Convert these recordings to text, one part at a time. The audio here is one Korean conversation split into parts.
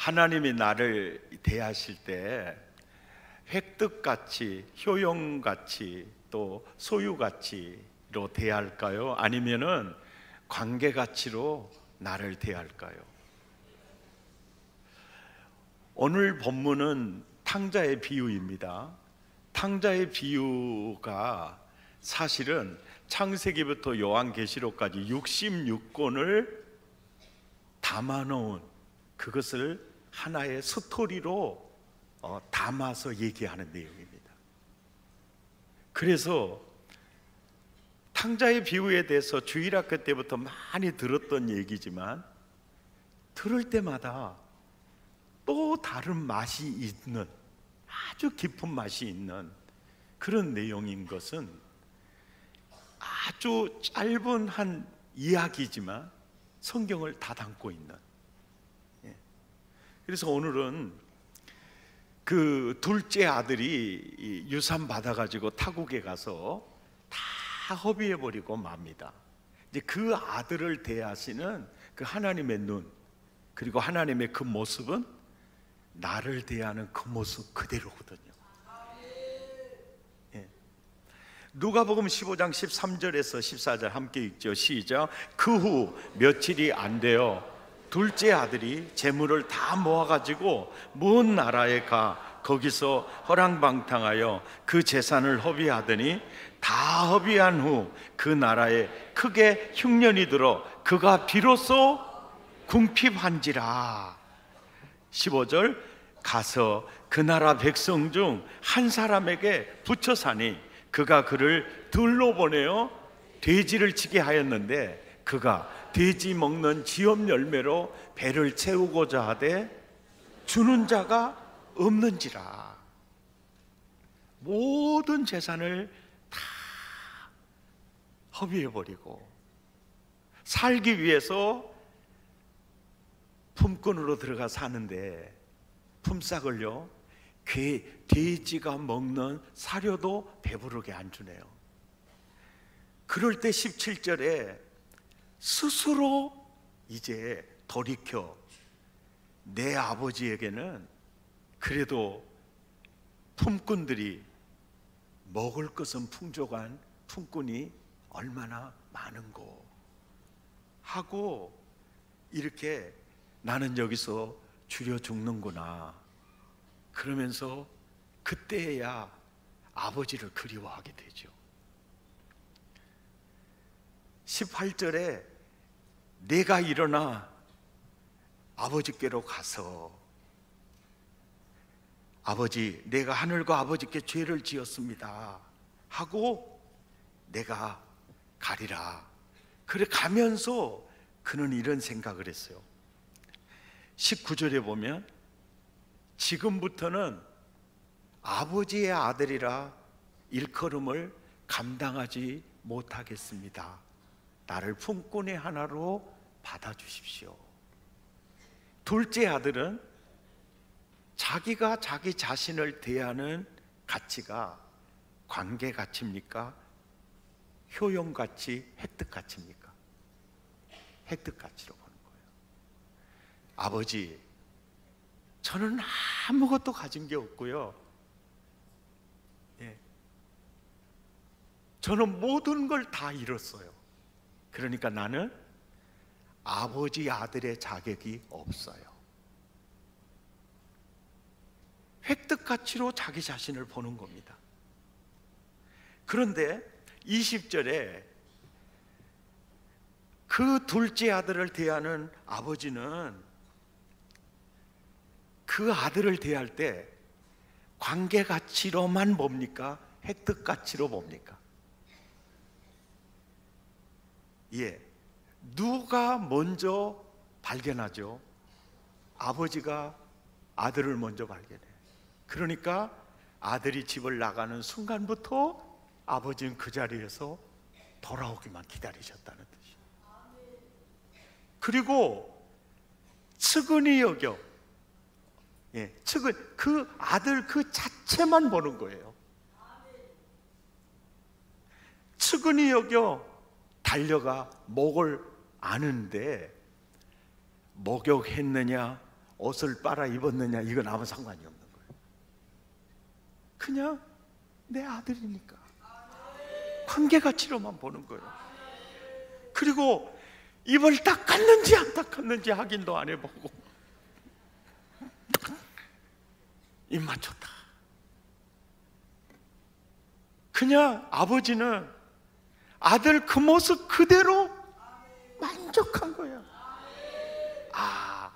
하나님이 나를 대하실 때 획득가치, 효용가치, 또 소유가치로 대할까요? 아니면은 관계가치로 나를 대할까요? 오늘 본문은 탕자의 비유입니다. 탕자의 비유가 사실은 창세기부터 요한계시록까지 66권을 담아놓은, 그것을 하나의 스토리로 담아서 얘기하는 내용입니다. 그래서 탕자의 비유에 대해서 주일학교 때부터 많이 들었던 얘기지만 들을 때마다 또 다른 맛이 있는, 아주 깊은 맛이 있는 그런 내용인 것은 아주 짧은 한 이야기지만 성경을 다 담고 있는. 그래서 오늘은 그 둘째 아들이 유산 받아가지고 타국에 가서 다 허비해버리고 맙니다. 이제 그 아들을 대하시는 그 하나님의 눈, 그리고 하나님의 그 모습은 나를 대하는 그 모습 그대로거든요. 누가복음 15장 13절에서 14절 함께 읽죠. 시작. 그 후 며칠이 안 되어 둘째 아들이 재물을 다 모아가지고 먼 나라에 가 거기서 허랑방탕하여 그 재산을 허비하더니 다 허비한 후 그 나라에 크게 흉년이 들어 그가 비로소 궁핍한지라. 15절. 가서 그 나라 백성 중 한 사람에게 붙여 사니 그가 그를 들로 보내어 돼지를 치게 하였는데 그가 돼지 먹는 지업 열매로 배를 채우고자 하되 주는 자가 없는지라. 모든 재산을 다 허비해버리고 살기 위해서 품꾼으로 들어가 사는데 품삯을요, 돼지가 먹는 사료도 배부르게 안 주네요. 그럴 때 17절에 스스로 이제 돌이켜 내 아버지에게는 그래도 품꾼들이 먹을 것은 풍족한 품꾼이 얼마나 많은고 하고 이렇게 나는 여기서 줄여 죽는구나 그러면서 그때야 아버지를 그리워하게 되죠. 18절에 내가 일어나 아버지께로 가서 아버지, 내가 하늘과 아버지께 죄를 지었습니다 하고 내가 가리라. 그래 가면서 그는 이런 생각을 했어요. 19절에 보면 지금부터는 아버지의 아들이라 일컬음을 감당하지 못하겠습니다. 나를 품꾼의 하나로 받아주십시오. 둘째 아들은 자기가 자기 자신을 대하는 가치가 관계 가치입니까? 효용 가치, 획득 가치입니까? 획득 가치로 보는 거예요. 아버지, 저는 아무것도 가진 게 없고요. 저는 모든 걸 다 잃었어요. 그러니까 나는 아버지 아들의 자격이 없어요. 획득 가치로 자기 자신을 보는 겁니다. 그런데 20절에 그 둘째 아들을 대하는 아버지는 그 아들을 대할 때 관계 가치로만 봅니까? 획득 가치로 봅니까? 누가 먼저 발견하죠? 아버지가 아들을 먼저 발견해요. 그러니까 아들이 집을 나가는 순간부터 아버지는 그 자리에서 돌아오기만 기다리셨다는 뜻이에요. 그리고 측은히 여겨, 그 아들 그 자체만 보는 거예요. 측은히 여겨 달려가 목을 아는데 목욕했느냐 옷을 빨아 입었느냐 이건 아무 상관이 없는 거예요. 그냥 내 아들이니까 관계 가치로만 보는 거예요. 그리고 입을 닦았는지 안 닦았는지 확인도 안 해보고 입 맞췄다. 그냥 아버지는 아들 그 모습 그대로 만족한 거야. 아,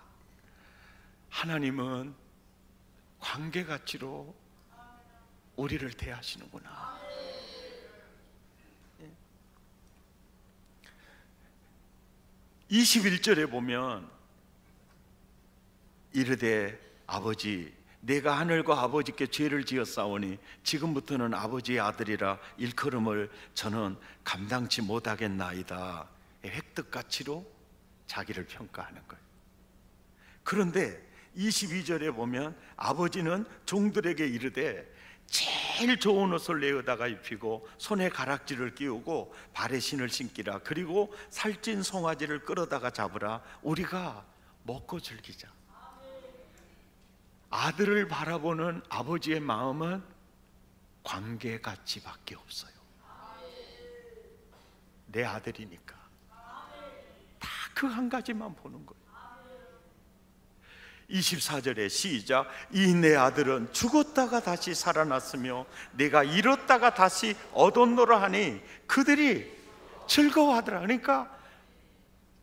하나님은 관계 가치로 우리를 대하시는구나. 21절에 보면 이르되 아버지 내가 하늘과 아버지께 죄를 지었사오니 지금부터는 아버지의 아들이라 일컬음을 저는 감당치 못하겠나이다. 획득 가치로 자기를 평가하는 거예요. 그런데 22절에 보면 아버지는 종들에게 이르되 제일 좋은 옷을 내어다가 입히고 손에 가락지를 끼우고 발에 신을 신기라. 그리고 살찐 송아지를 끌어다가 잡으라. 우리가 먹고 즐기자. 아들을 바라보는 아버지의 마음은 관계 가치밖에 없어요. 내 아들이니까 다 그 한 가지만 보는 거예요. 24절에 시작. 이 내 아들은 죽었다가 다시 살아났으며 내가 잃었다가 다시 얻었노라 하니 그들이 즐거워하더라. 그러니까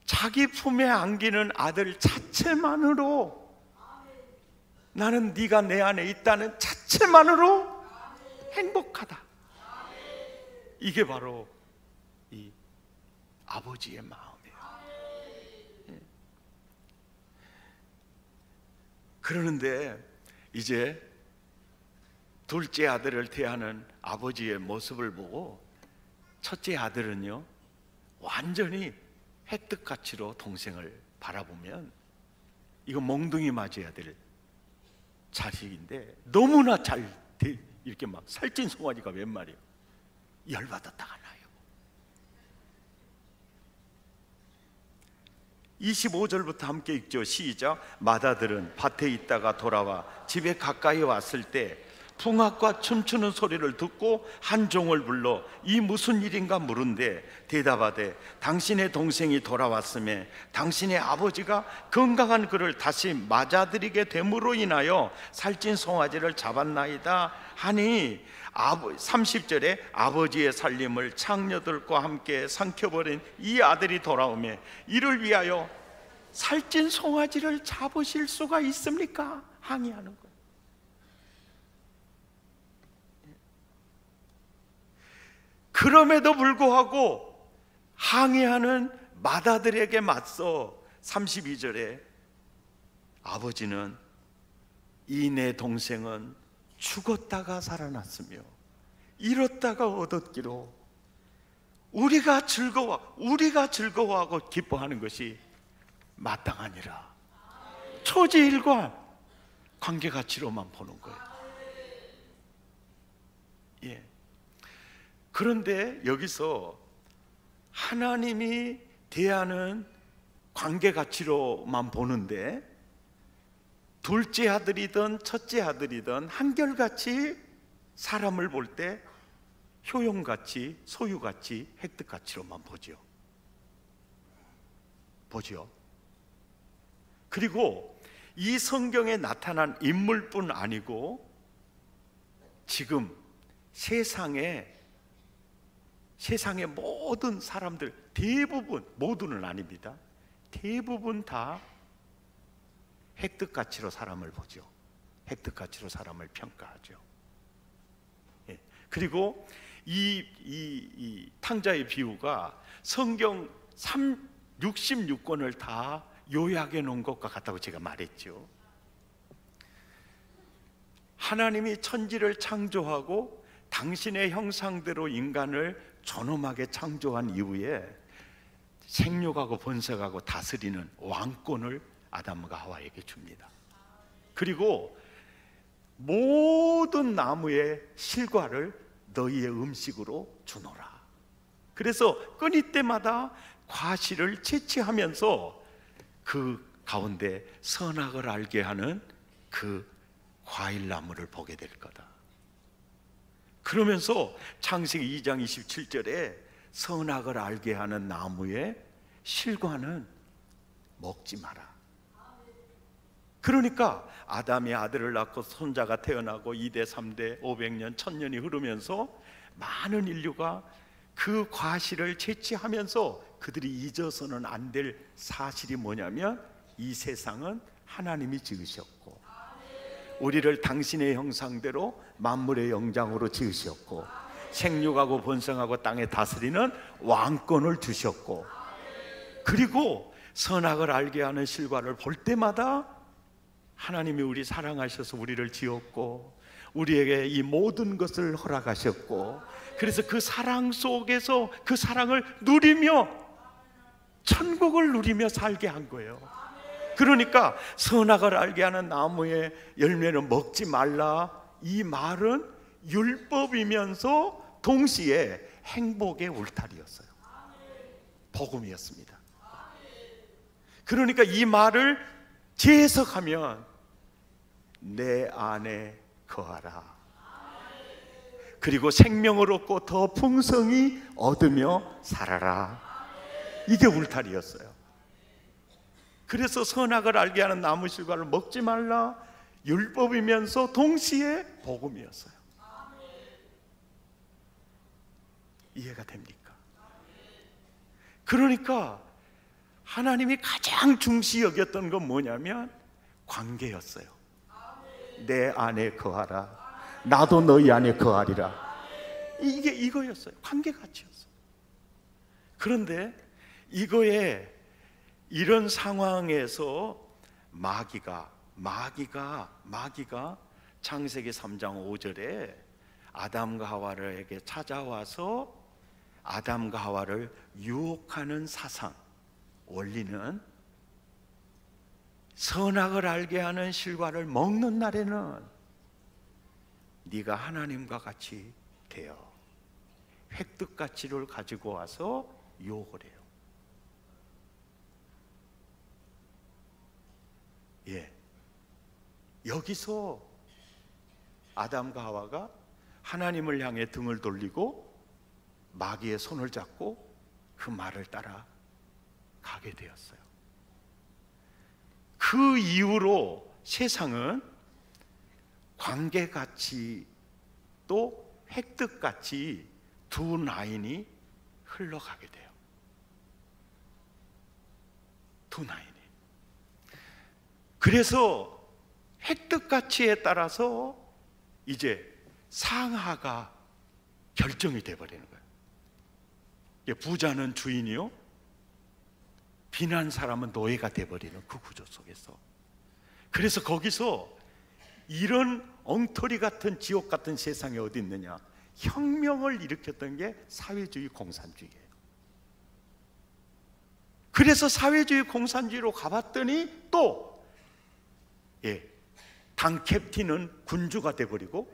자기 품에 안기는 아들 자체만으로, 나는 네가 내 안에 있다는 자체만으로 행복하다. 이게 바로 이 아버지의 마음이에요. 그러는데 이제 둘째 아들을 대하는 아버지의 모습을 보고 첫째 아들은요 완전히 획득 가치로 동생을 바라보면 이거 몽둥이 맞아야 될 자식인데 너무나 잘 이렇게 막 살찐 송아지가 웬 말이에요. 열받았다가 나요. 25절부터 함께 읽죠. 시작. 맏아들은 밭에 있다가 돌아와 집에 가까이 왔을 때 풍악과 춤추는 소리를 듣고 한 종을 불러 이 무슨 일인가 물은데 대답하되 당신의 동생이 돌아왔음에 당신의 아버지가 건강한 그를 다시 맞아들이게 됨으로 인하여 살찐 송아지를 잡았나이다 하니 30절에 아버지의 살림을 창녀들과 함께 삼켜버린 이 아들이 돌아오매 이를 위하여 살찐 송아지를 잡으실 수가 있습니까? 항의하는 거예요. 그럼에도 불구하고 항의하는 맏아들에게 맞서 32절에 아버지는 이 내 동생은 죽었다가 살아났으며 잃었다가 얻었기로 우리가 즐거워하고 기뻐하는 것이 마땅하니라. 초지일관 관계 가치로만 보는 거예요. 예. 그런데 여기서 하나님이 대하는 관계 가치로만 보는데 둘째 아들이든 첫째 아들이든 한결같이 사람을 볼 때 효용가치, 소유가치, 획득가치로만 보죠. 그리고 이 성경에 나타난 인물뿐 아니고 지금 세상의 모든 사람들 대부분, 모두는 아닙니다. 대부분 다 획득 가치로 사람을 보죠. 획득 가치로 사람을 평가하죠. 예. 그리고 이 탕자의 비유가 성경 66권을 다 요약해 놓은 것과 같다고 제가 말했죠. 하나님이 천지를 창조하고 당신의 형상대로 인간을 존엄하게 창조한 이후에 생육하고 번성하고 다스리는 왕권을 아담과 하와에게 줍니다. 그리고 모든 나무의 실과를 너희의 음식으로 주노라. 그래서 끊을 때마다 과실을 채취하면서 그 가운데 선악을 알게 하는 그 과일나무를 보게 될 거다. 그러면서 창세기 2장 27절에 선악을 알게 하는 나무의 실과는 먹지 마라. 그러니까 아담이 아들을 낳고 손자가 태어나고 2대 3대 500년 1000년이 흐르면서 많은 인류가 그 과실을 채취하면서 그들이 잊어서는 안 될 사실이 뭐냐면 이 세상은 하나님이 지으셨고 우리를 당신의 형상대로 만물의 영장으로 지으셨고 생육하고 번성하고 땅에 다스리는 왕권을 주셨고 그리고 선악을 알게 하는 실과를 볼 때마다 하나님이 우리 사랑하셔서 우리를 지었고 우리에게 이 모든 것을 허락하셨고 그래서 그 사랑 속에서 그 사랑을 누리며 천국을 누리며 살게 한 거예요. 그러니까 선악을 알게 하는 나무의 열매는 먹지 말라, 이 말은 율법이면서 동시에 행복의 울타리였어요. 복음이었습니다. 그러니까 이 말을 재해석하면 내 안에 거하라, 그리고 생명을 얻고 더 풍성히 얻으며 살아라, 이게 울타리였어요. 그래서 선악을 알게 하는 나무 실과를 먹지 말라, 율법이면서 동시에 복음이었어요. 이해가 됩니까? 그러니까 하나님이 가장 중시 여겼던 건 뭐냐면 관계였어요. 내 안에 거하라, 나도 너희 안에 거하리라. 이게 이거였어요. 관계 가치였어요. 그런데 이거에 이런 상황에서 마귀가 창세기 3장 5절에 아담과 하와에게 찾아와서 아담과 하와를 유혹하는 사상, 원리는 선악을 알게 하는 실과를 먹는 날에는 네가 하나님과 같이 되어 획득 가치를 가지고 와서 유혹을 해요. 여기서 아담과 하와가 하나님을 향해 등을 돌리고 마귀의 손을 잡고 그 말을 따라 가게 되었어요. 그 이후로 세상은 관계가치 또 획득가치 두 라인이 흘러가게 돼요. 두 라인이. 그래서 획득가치에 따라서 이제 상하가 결정이 돼버리는 거예요. 부자는 주인이요, 빈한 사람은 노예가 돼버리는 그 구조 속에서. 그래서 거기서 이런 엉터리 같은 지옥 같은 세상이 어디 있느냐, 혁명을 일으켰던 게 사회주의 공산주의예요. 그래서 사회주의 공산주의로 가봤더니 또 당 캡틴은 군주가 돼버리고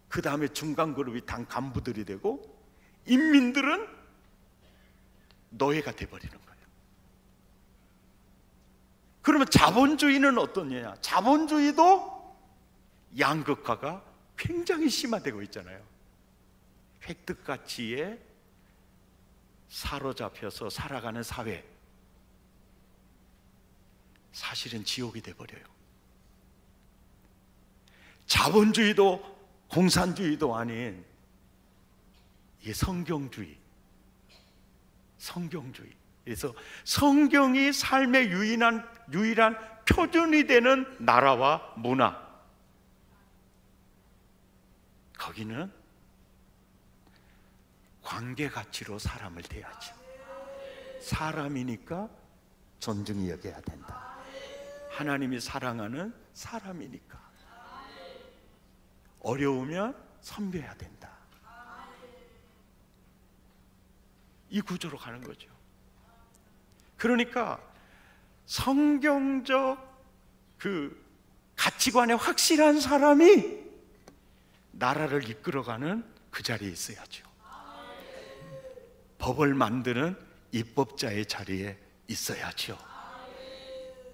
그 다음에 중간 그룹이 당 간부들이 되고 인민들은 노예가 돼버리는 거예요. 그러면 자본주의는 어떠냐? 자본주의도 양극화가 굉장히 심화되고 있잖아요. 획득가치에 사로잡혀서 살아가는 사회, 사실은 지옥이 돼버려요. 자본주의도 공산주의도 아닌 이 성경주의. 그래서 성경이 삶의 유일한 표준이 되는 나라와 문화, 거기는 관계 가치로 사람을 대하죠. 사람이니까 존중이 여겨야 된다. 하나님이 사랑하는 사람이니까 어려우면 섬겨야 된다. 이 구조로 가는 거죠. 그러니까 성경적 그 가치관에 확실한 사람이 나라를 이끌어가는 그 자리에 있어야죠. 법을 만드는 입법자의 자리에 있어야죠.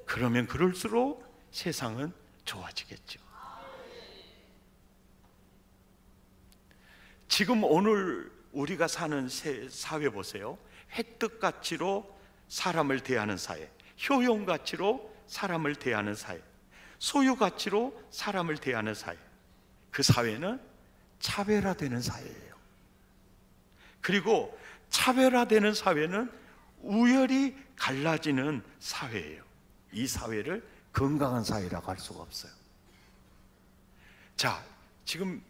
그러면 그럴수록 세상은 좋아지겠죠. 지금 오늘 우리가 사는 사회 보세요. 획득 가치로 사람을 대하는 사회, 효용 가치로 사람을 대하는 사회, 소유 가치로 사람을 대하는 사회. 그 사회는 차별화되는 사회예요. 그리고 차별화되는 사회는 우열이 갈라지는 사회예요. 이 사회를 건강한 사회라고 할 수가 없어요. 자, 지금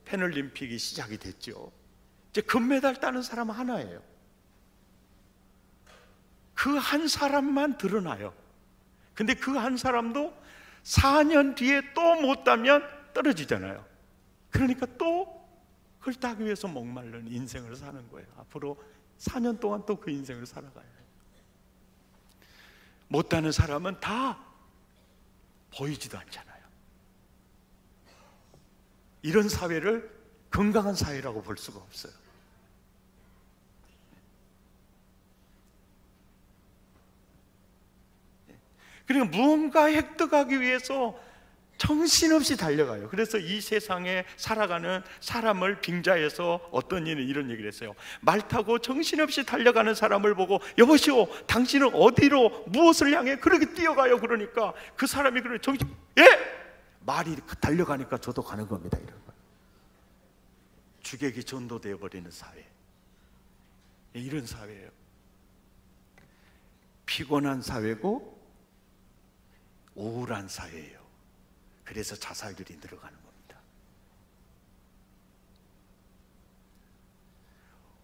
패널림픽이 시작이 됐죠. 이제 금메달 따는 사람 하나예요. 그 한 사람만 드러나요. 근데 그 한 사람도 4년 뒤에 또 못 따면 떨어지잖아요. 그러니까 또 그걸 따기 위해서 목마른 인생을 사는 거예요. 앞으로 4년 동안 또 그 인생을 살아가요. 못 따는 사람은 다 보이지도 않잖아요. 이런 사회를 건강한 사회라고 볼 수가 없어요. 그러니까 무언가 획득하기 위해서 정신없이 달려가요. 그래서 이 세상에 살아가는 사람을 빙자해서 어떤 이는 이런 얘기를 했어요. 말 타고 정신없이 달려가는 사람을 보고 여보시오, 당신은 어디로 무엇을 향해 그렇게 뛰어가요? 그러니까 그 사람이 그래, 정신, 예? 말이 달려가니까 저도 가는 겁니다. 이런 거예요. 주객이 전도되어 버리는 사회. 이런 사회예요. 피곤한 사회고 우울한 사회예요. 그래서 자살률이 늘어가는 겁니다.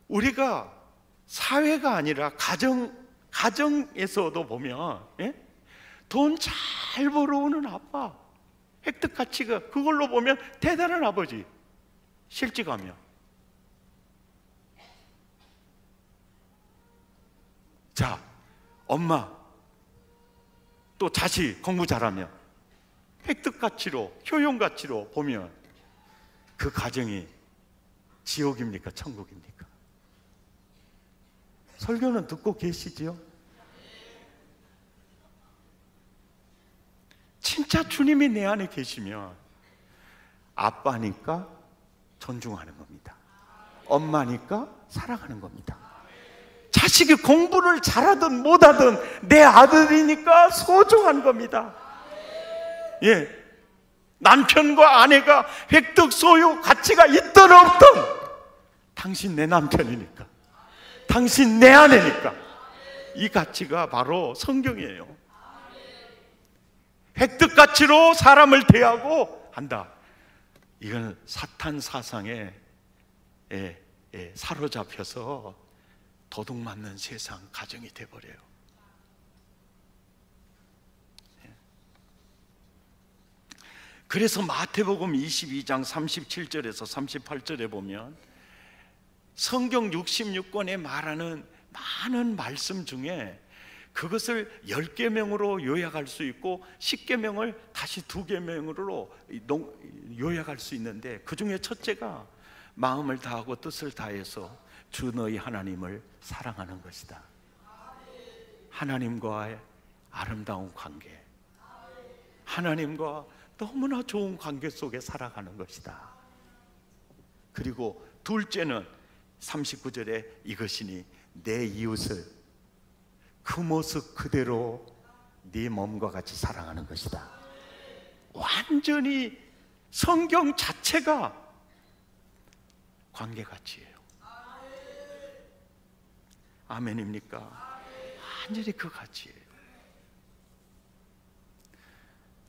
우리가 사회가 아니라 가정에서도 보면, 예? 돈 잘 벌어오는 아빠, 획득 가치가 그걸로 보면 대단한 아버지, 실직하면. 자, 엄마 또 자식 공부 잘하면 획득 가치로, 효용 가치로 보면 그 가정이 지옥입니까? 천국입니까? 설교는 듣고 계시지요? 진짜 주님이 내 안에 계시면 아빠니까 존중하는 겁니다. 엄마니까 사랑하는 겁니다. 자식이 공부를 잘하든 못하든 내 아들이니까 소중한 겁니다. 예, 남편과 아내가 획득, 소유, 가치가 있든 없든 당신 내 남편이니까, 당신 내 아내니까. 이 가치가 바로 성경이에요. 획득 가치로 사람을 대하고 한다. 이건 사탄 사상에 사로잡혀서 도둑맞는 세상 가정이 돼버려요. 그래서 마태복음 22장 37절에서 38절에 보면 성경 66권에 말하는 많은 말씀 중에 그것을 10계명으로 요약할 수 있고 10계명을 다시 2계명으로 요약할 수 있는데, 그 중에 첫째가 마음을 다하고 뜻을 다해서 주 너희 하나님을 사랑하는 것이다. 하나님과의 아름다운 관계, 하나님과 너무나 좋은 관계 속에 살아가는 것이다. 그리고 둘째는 39절에 이것이니 내 이웃을 그 모습 그대로 네 몸과 같이 사랑하는 것이다. 완전히 성경 자체가 관계가치예요. 아멘입니까? 완전히 그 가치예요.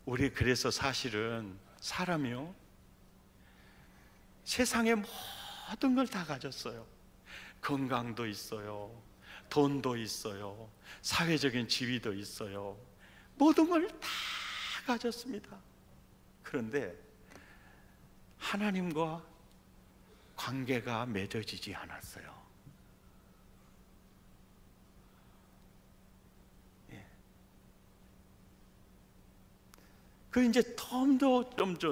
우리 그래서 사실은 사람이요, 세상에 모든 걸 다 가졌어요. 건강도 있어요, 돈도 있어요, 사회적인 지위도 있어요. 모든 걸 다 가졌습니다. 그런데 하나님과 관계가 맺어지지 않았어요. 그 이제 좀 더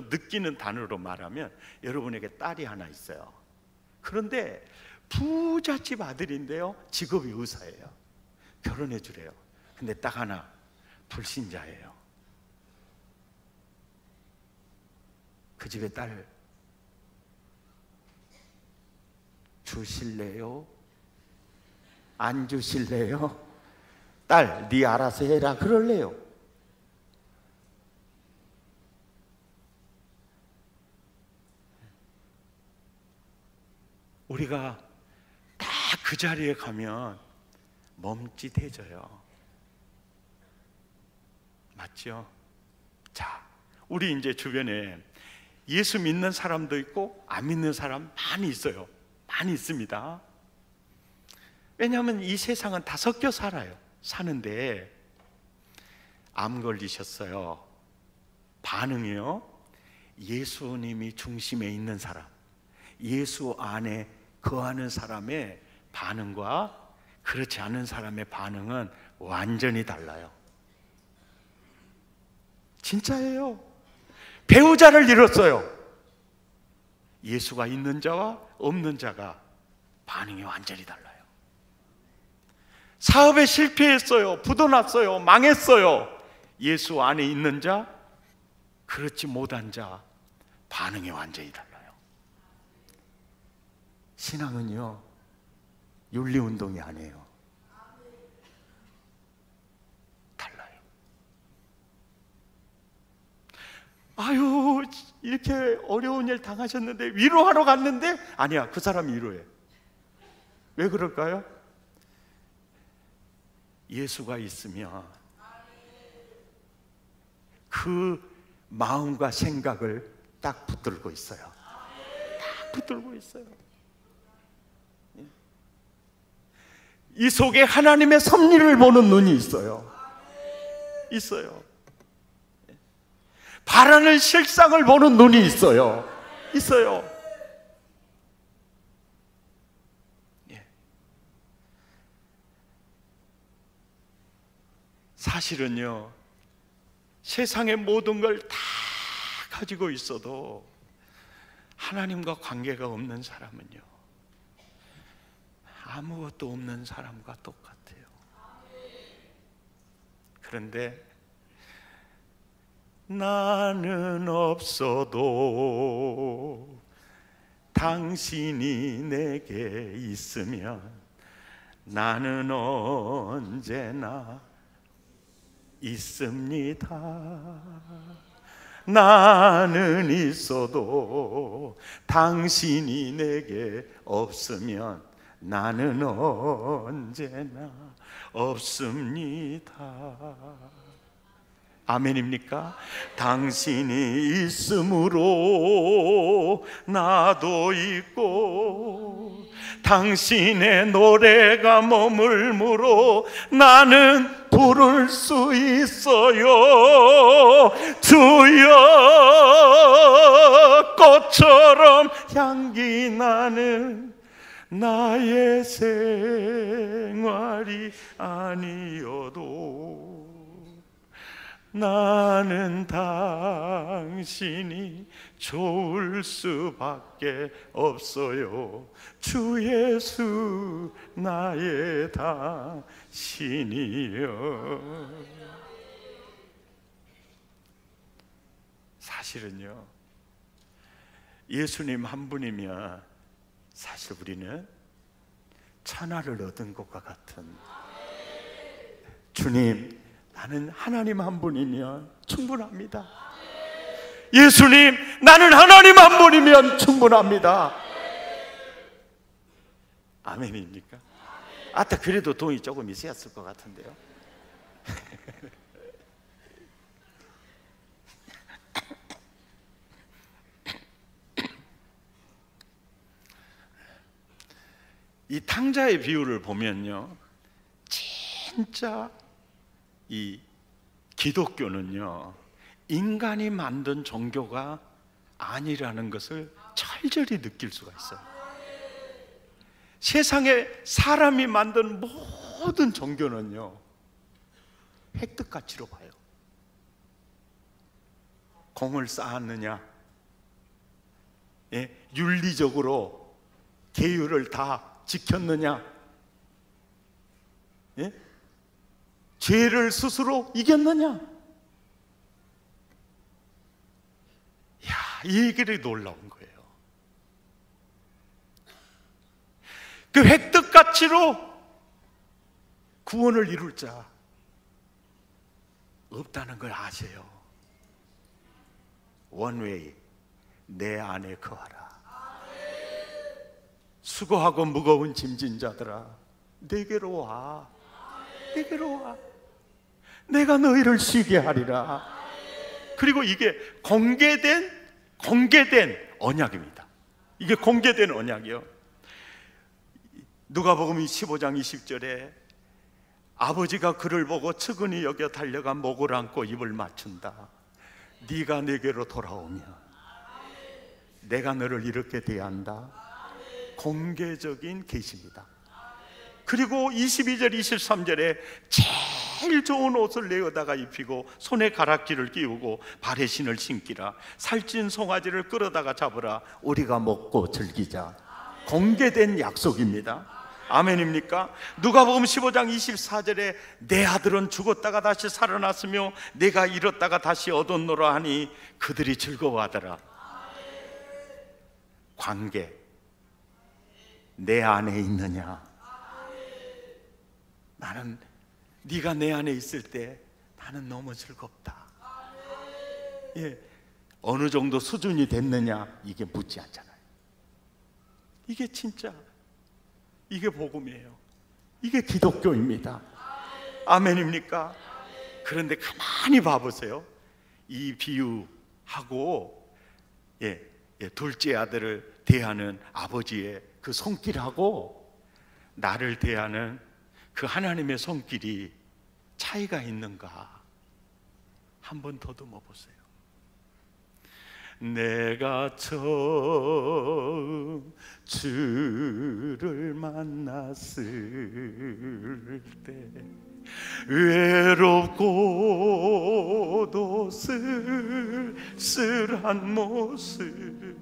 느끼는 단어로 말하면 여러분에게 딸이 하나 있어요. 그런데 부잣집 아들인데요, 직업이 의사예요. 결혼해 주래요. 근데 딱 하나, 불신자예요. 그 집에 딸 주실래요? 안 주실래요? 딸, 네 알아서 해라 그럴래요? 우리가 딱 그 자리에 가면 멈칫해져요. 맞죠? 자, 우리 이제 주변에 예수 믿는 사람도 있고 안 믿는 사람 많이 있어요. 많이 있습니다. 왜냐하면 이 세상은 다 섞여 사는데 암 걸리셨어요. 반응이요. 예수님이 중심에 있는 사람, 예수 안에 거하는 사람의 반응과 그렇지 않은 사람의 반응은 완전히 달라요. 진짜예요. 배우자를 잃었어요. 예수가 있는 자와 없는 자가 반응이 완전히 달라요. 사업에 실패했어요. 부도났어요. 망했어요. 예수 안에 있는 자, 그렇지 못한 자 반응이 완전히 달라요. 신앙은요, 윤리운동이 아니에요. 달라요. 아유, 이렇게 어려운 일 당하셨는데 위로하러 갔는데 아니야, 그 사람이 위로해. 왜 그럴까요? 예수가 있으면 그 마음과 생각을 딱 붙들고 있어요. 딱 붙들고 있어요. 이 속에 하나님의 섭리를 보는 눈이 있어요. 있어요. 바라는 실상을 보는 눈이 있어요. 있어요. 사실은요, 세상의 모든 걸 다 가지고 있어도 하나님과 관계가 없는 사람은요, 아무것도 없는 사람과 똑같아요. 그런데 나는 없어도 당신이 내게 있으면 나는 언제나 있습니다. 나는 있어도 당신이 내게 없으면 나는 언제나 없습니다. 아멘입니까? 당신이 있으므로 나도 있고 당신의 노래가 머물므로 나는 부를 수 있어요. 주여, 꽃처럼 향기 나는 나의 생활이 아니어도 나는 당신이 좋을 수밖에 없어요. 주 예수 나의 당신이여. 사실은요, 예수님 한 분이면 사실 우리는 천하를 얻은 것과 같은, 주님, 나는 하나님 한 분이면 충분합니다. 예수님, 나는 하나님 한 분이면 충분합니다. 아멘입니까? 아따, 그래도 돈이 조금 있었을 것 같은데요. 이 탕자의 비유를 보면요, 진짜 이 기독교는요, 인간이 만든 종교가 아니라는 것을 철저히 느낄 수가 있어요. 세상에 사람이 만든 모든 종교는요, 획득가치로 봐요. 공을 쌓았느냐, 윤리적으로 계율을 다 지켰느냐, 죄를 스스로 이겼느냐? 야, 이 얘기를 놀라운 거예요. 그 획득 가치로 구원을 이룰 자 없다는 걸 아세요? 원웨이, 내 안에 거하라. 수고하고 무거운 짐진 자들아, 내게로 와. 내게로 와. 내가 너희를 쉬게 하리라. 그리고 이게 공개된 언약입니다. 이게 공개된 언약이요. 누가복음 15장 20절에 아버지가 그를 보고 측은히 여겨 달려가 목을 안고 입을 맞춘다. 네가 내게로 돌아오면 내가 너를 이렇게 대한다. 공개적인 계시입니다. 그리고 22절 23절에 제일 좋은 옷을 내어다가 입히고 손에 가락지를 끼우고 발에 신을 신기라. 살찐 송아지를 끌어다가 잡으라. 우리가 먹고 즐기자. 공개된 약속입니다. 아멘입니까? 누가복음 15장 24절에 내 아들은 죽었다가 다시 살아났으며 내가 잃었다가 다시 얻었노라 하니 그들이 즐거워하더라. 관계, 내 안에 있느냐? 나는 네가 내 안에 있을 때 나는 너무 즐겁다. 예, 어느 정도 수준이 됐느냐 이게 묻지 않잖아요. 이게 진짜, 이게 복음이에요. 이게 기독교입니다. 아멘입니까? 그런데 가만히 봐보세요. 이 비유하고 둘째 아들을 대하는 아버지의 그 손길하고 나를 대하는 그 하나님의 손길이 차이가 있는가 한번 더듬어 보세요. 내가 처음 주를 만났을 때 외롭고도 쓸쓸한 모습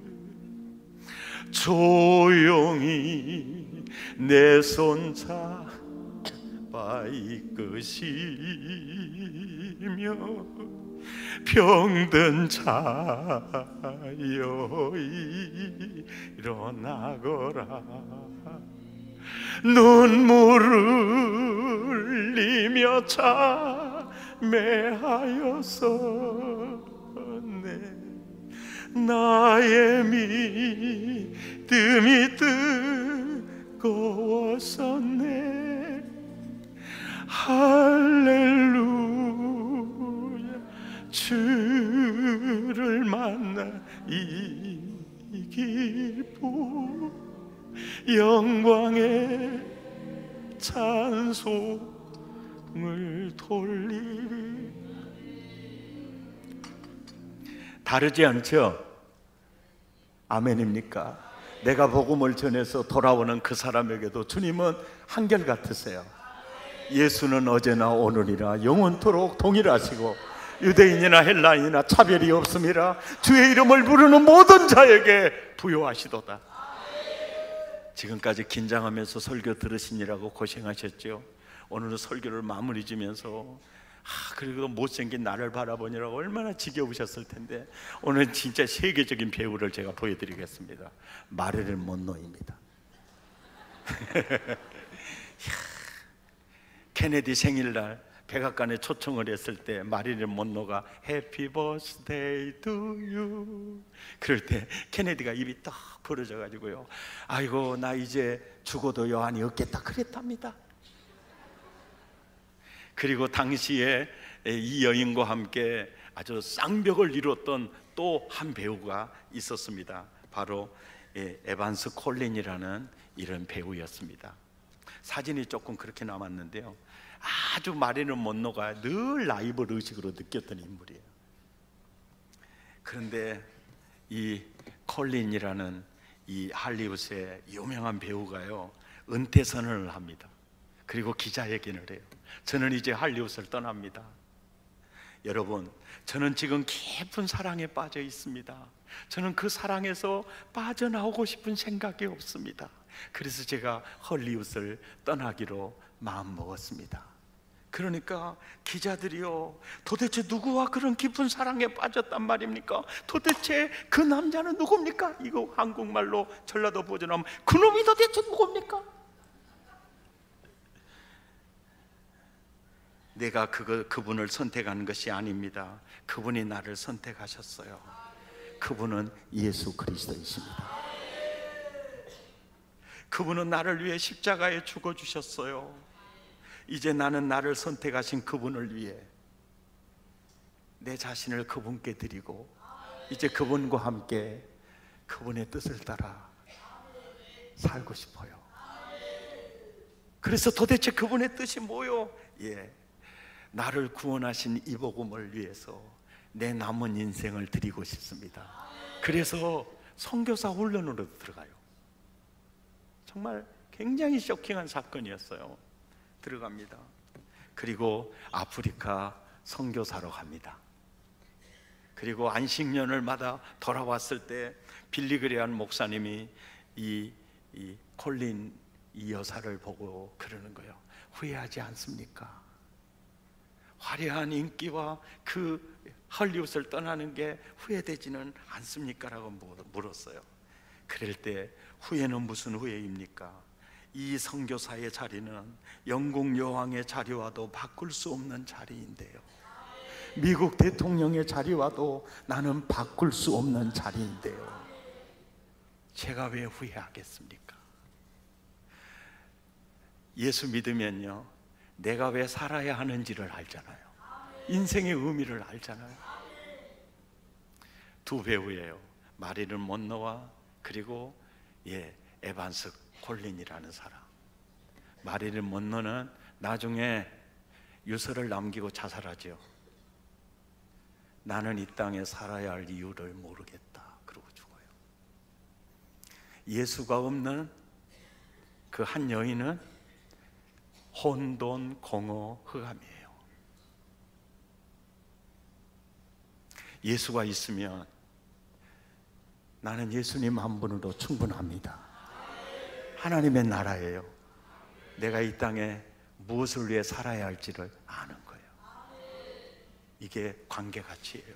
조용히 내 손 잡아 이끄시며 병든 자여 일어나거라 눈물을 흘리며 참매하였었네 나의 믿음이 뜨거웠었네 할렐루야 주를 만나 이 기쁨 영광의 찬송을 돌리리. 다르지 않죠? 아멘입니까? 내가 복음을 전해서 돌아오는 그 사람에게도 주님은 한결같으세요. 예수는 어제나 오늘이나 영원토록 동일하시고 유대인이나 헬라인이나 차별이 없음이라 주의 이름을 부르는 모든 자에게 부요하시도다. 지금까지 긴장하면서 설교 들으시느라고 고생하셨죠. 오늘은 설교를 마무리 지면서 그리고 못생긴 나를 바라보느라고 얼마나 지겨우셨을 텐데 오늘 진짜 세계적인 배우를 제가 보여드리겠습니다. 마릴린 먼로입니다. 케네디 생일날 백악관에 초청을 했을 때 마릴린 먼로가 해피 버스데이 투 유 그럴 때 케네디가 입이 딱 벌어져 가지고요, 아이고 나 이제 죽어도 여한이 없겠다 그랬답니다. 그리고 당시에 이 여인과 함께 아주 쌍벽을 이뤘던 또 한 배우가 있었습니다. 바로 에반스 콜린이라는 이런 배우였습니다. 사진이 조금 그렇게 남았는데요, 아주 마릴린 먼로가 늘 라이벌 의식으로 느꼈던 인물이에요. 그런데 이 콜린이라는 이 할리우드의 유명한 배우가요 은퇴 선언을 합니다. 그리고 기자회견을 해요. 저는 이제 할리우드를 떠납니다. 여러분, 저는 지금 깊은 사랑에 빠져 있습니다. 저는 그 사랑에서 빠져나오고 싶은 생각이 없습니다. 그래서 제가 헐리우드를 떠나기로 마음먹었습니다. 그러니까 기자들이요, 도대체 누구와 그런 깊은 사랑에 빠졌단 말입니까? 도대체 그 남자는 누굽니까? 이거 한국말로 전라도 버전하면 그놈이 도대체 누굽니까? 내가 그분을 선택한 것이 아닙니다. 그분이 나를 선택하셨어요. 그분은 예수 그리스도이십니다. 그분은 나를 위해 십자가에 죽어주셨어요. 이제 나는 나를 선택하신 그분을 위해 내 자신을 그분께 드리고 이제 그분과 함께 그분의 뜻을 따라 살고 싶어요. 그래서 도대체 그분의 뜻이 뭐요? 나를 구원하신 이 복음을 위해서 내 남은 인생을 드리고 싶습니다. 그래서 선교사 훈련으로 들어가요. 정말 굉장히 쇼킹한 사건이었어요. 들어갑니다. 그리고 아프리카 선교사로 갑니다. 그리고 안식년을마다 돌아왔을 때 빌리그레한 목사님이 이 콜린 이 여사를 보고 그러는 거예요. 후회하지 않습니까? 화려한 인기와 그 헐리우드를 떠나는 게 후회되지는 않습니까? 라고 물었어요. 그럴 때 후회는 무슨 후회입니까? 이 선교사의 자리는 영국 여왕의 자리와도 바꿀 수 없는 자리인데요, 미국 대통령의 자리와도 나는 바꿀 수 없는 자리인데요, 제가 왜 후회하겠습니까? 예수 믿으면요, 내가 왜 살아야 하는지를 알잖아요. 인생의 의미를 알잖아요. 두 배우예요. 마릴린 먼로와 그리고 에반스 콜린이라는 사람. 마릴린 먼로는 나중에 유서를 남기고 자살하죠. 나는 이 땅에 살아야 할 이유를 모르겠다 그러고 죽어요. 예수가 없는 그 한 여인은 혼돈, 공허, 흑암이에요. 예수가 있으면 나는 예수님 한 분으로 충분합니다. 하나님의 나라예요. 내가 이 땅에 무엇을 위해 살아야 할지를 아는 거예요. 이게 관계 가치예요.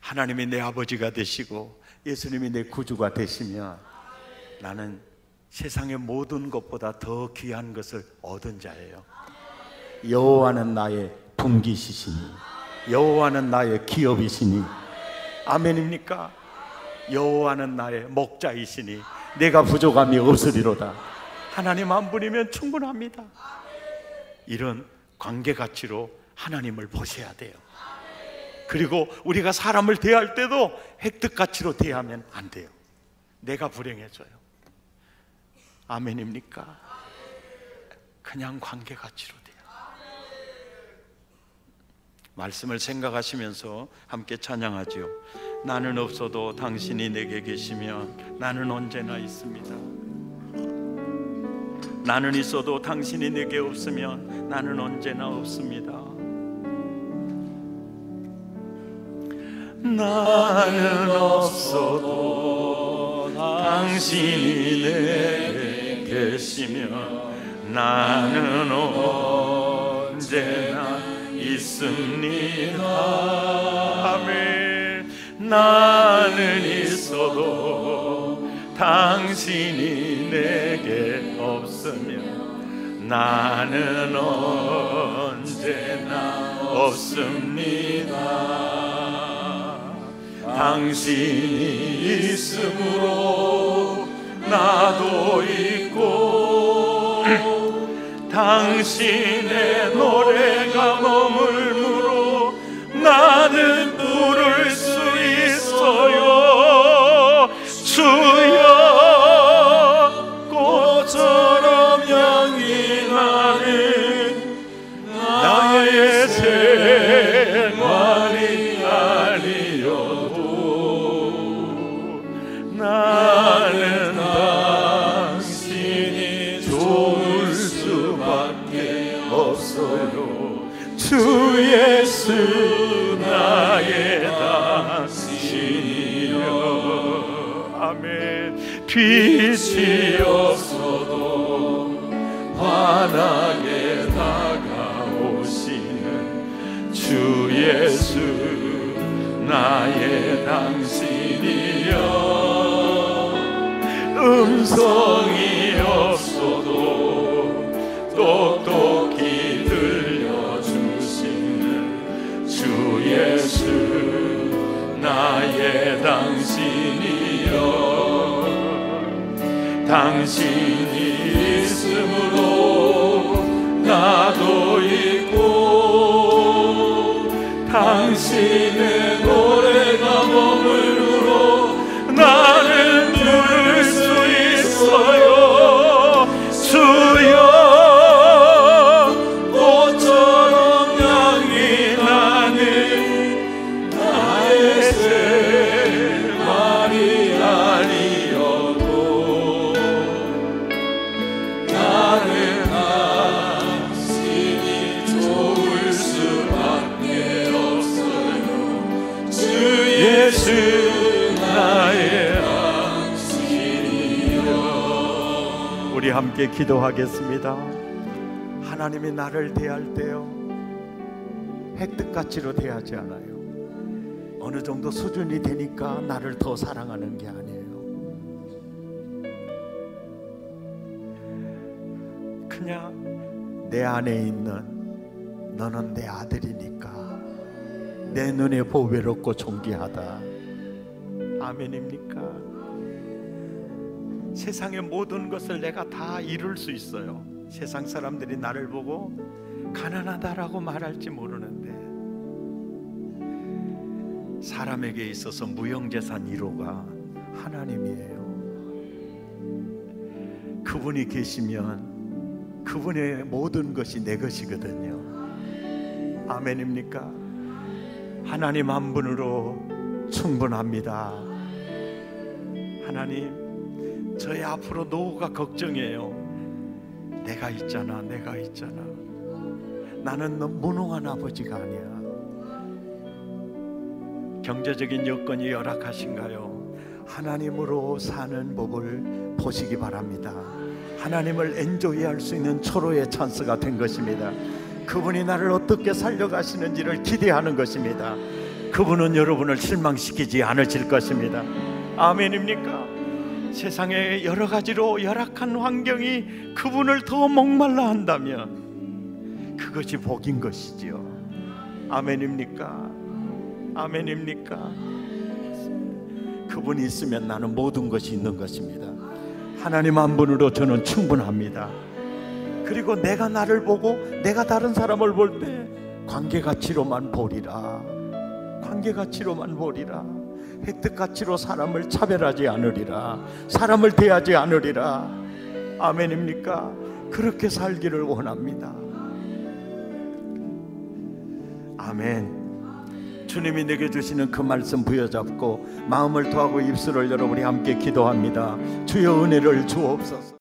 하나님이 내 아버지가 되시고 예수님이 내 구주가 되시면 나는 세상의 모든 것보다 더 귀한 것을 얻은 자예요. 여호와는 나의 분깃이시니 여호와는 나의 기업이시니, 아멘입니까? 여호와는 나의 목자이시니 내가 부족함이 없으리로다. 하나님 한 분이면 충분합니다. 이런 관계 가치로 하나님을 보셔야 돼요. 그리고 우리가 사람을 대할 때도 획득 가치로 대하면 안 돼요. 내가 불행해져요. 아멘입니까? 그냥 관계 가치로 돼요. 말씀을 생각하시면서 함께 찬양하죠. 나는 없어도 당신이 내게 계시면 나는 언제나 있습니다. 나는 있어도 당신이 내게 없으면 나는 언제나 없습니다. 나는 없어도 당신이 내게 계시면 나는 언제나 있습니다. 아멘. 나는 있어도 당신이 내게 없으면 나는 언제나 없습니다. 당신이 있으므로 나도 있고 당신의 노래가 머물므로 나는 부를 수 있어요. 주여 꽃처럼 향이 나는 나의 생활이 아니어도 나는 당신이 좋을 수밖에 없어요. 주 예수 나의 당신이여. 아멘. 빛이 없어도 환하게 다가오시는 주 예수 나의 당신이여 음성이 없어도 똑똑히 들려주시는 주 예수 나의 당신이여 당신이 있으므로 나도 있고 당신의 노래가 머무르므로 나는 부를 수 있어요 주여 꽃처럼 향이 나는 나의 생활이 아니어도 나는 당신이 좋을 수밖에 없어요 주 예수 나의 당신이여 우리 함께 기도하겠습니다. 하나님이 나를 대할 때요 획득가치로 대하지 않아요. 어느 정도 수준이 되니까 나를 더 사랑하는 게 아니에요. 그냥 내 안에 있는 너는 내 아들이니까 내 눈에 보배롭고 존귀하다. 아멘입니까? 세상의 모든 것을 내가 다 이룰 수 있어요. 세상 사람들이 나를 보고 가난하다라고 말할지 모르는데 사람에게 있어서 무형재산 1호가 하나님이에요. 그분이 계시면 그분의 모든 것이 내 것이거든요. 아멘입니까? 하나님 한 분으로 충분합니다. 하나님 저의 앞으로 노후가 걱정이에요. 내가 있잖아 나는 무능한 아버지가 아니야. 경제적인 여건이 열악하신가요? 하나님으로 사는 법을 보시기 바랍니다. 하나님을 엔조이할 수 있는 초로의 찬스가 된 것입니다. 그분이 나를 어떻게 살려가시는지를 기대하는 것입니다. 그분은 여러분을 실망시키지 않으실 것입니다. 아멘입니까? 세상에 여러 가지로 열악한 환경이 그분을 더 목말라 한다면 그것이 복인 것이지요. 아멘입니까? 아멘입니까? 그분이 있으면 나는 모든 것이 있는 것입니다. 하나님 한 분으로 저는 충분합니다. 그리고 내가 나를 보고 내가 다른 사람을 볼 때 관계가치로만 보리라. 관계가치로만 보리라. 획득가치로 사람을 차별하지 않으리라. 사람을 대하지 않으리라. 아멘입니까? 그렇게 살기를 원합니다. 아멘. 주님이 내게 주시는 그 말씀 부여잡고 마음을 토하고 입술을 열어 우리 함께 기도합니다. 주여 은혜를 주옵소서.